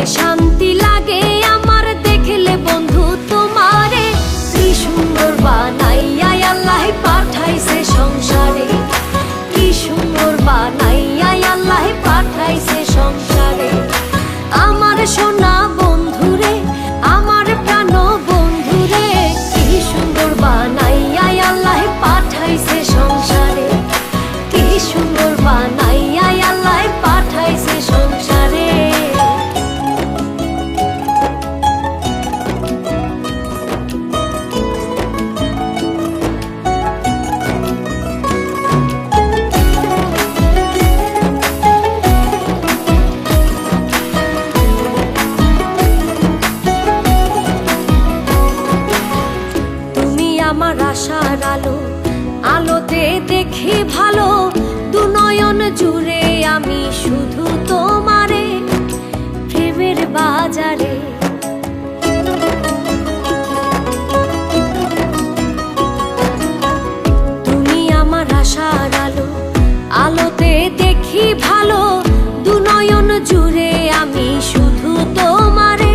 শান্তি লাগে আমার দেখলে বন্ধু তোমারে। কি সুন্দর বানাইয়া আল্লাহ পাঠাইছে সংসারে, কি সুন্দর বানাইয়া আল্লাহ পাঠাইছে সংসারে। আমার সোনা বন্ধুরে, আমার প্রাণ বন্ধুরে, কি সুন্দর বানাইয়া আল্লাহ পাঠাইছে সংসারে, কি সুন্দর বানাইয়া আল্লাহ পাঠাইছে সংসারে। আমার আশার আলো, আলোতে দেখি ভালো, দু নয়ন জুড়ে আমি শুধু তোমারে। প্রেমের বাজারে তুমি আমার আশার আলো, আলোতে দেখি ভালো, দু নয়ন জুড়ে আমি শুধু তোমারে।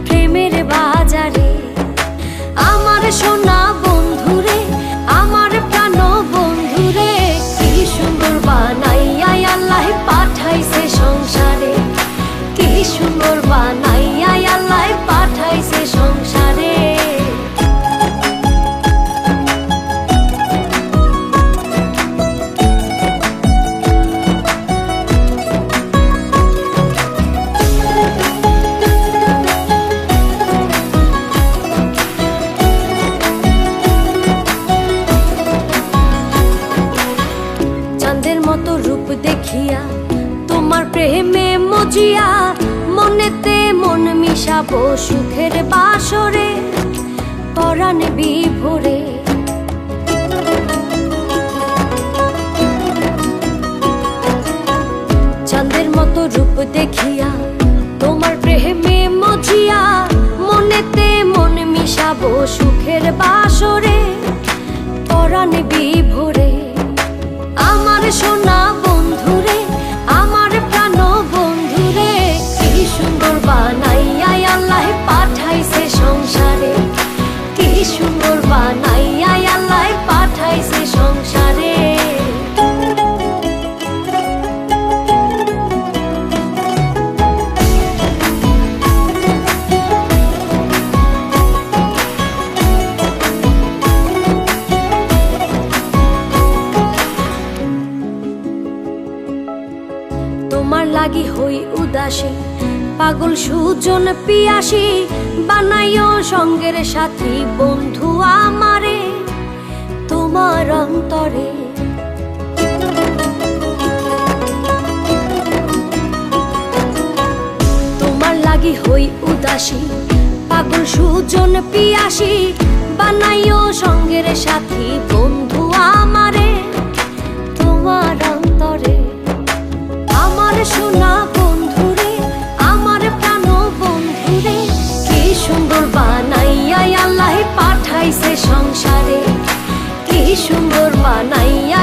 প্রেমের বাজারে আমার সোনা বন্ধুরে, আমার প্রাণ বন্ধুরে, কি সুন্দর বানাইয়া আল্লাহ পাঠাইছে সংসারে, কি সুন্দর বানাইয়া আল্লাহ পাঠাইছে সংসারে। চাঁদের মতো রূপ দেখিয়া তোমার প্রেমে মজিয়া, মনেতে মন মিশাবো সুখের বাসরে, পরাণ বিভোরে। চাঁদের মতো রূপ দেখিয়া তোমার প্রেমে মজিয়া, মনেতে মন মিশাবো সুখের বাসরে, পরাণ বিভোরে। আমার সোনা বন্ধুরে, আমার প্রাণ বন্ধুরে, কি সুন্দর বানাইয়া আল্লাহ পাঠাইছে সংসারে, কি সুন্দর বানাইয়া আল্লাহ পাঠাইছে সংসারে। তোমার লাগি হই উদাসী, পাগল সুজন পিয়াসী, বানাইও সঙ্গের সাথী বন্ধু আমারে তোমার অন্তরে। তোমার লাগি হই উদাসী, পাগল সুজন পিয়াসী, বানাইও সঙ্গের সাথী বন্ধু আমারে তোমার অন্তরে। আমার সোনা বন্ধুরে, আমার প্রাণ বন্ধুরে, কি সুন্দর বানাইয়া আল্লাহ পাঠাইছে সংসারে, কি সুন্দর বানাইয়া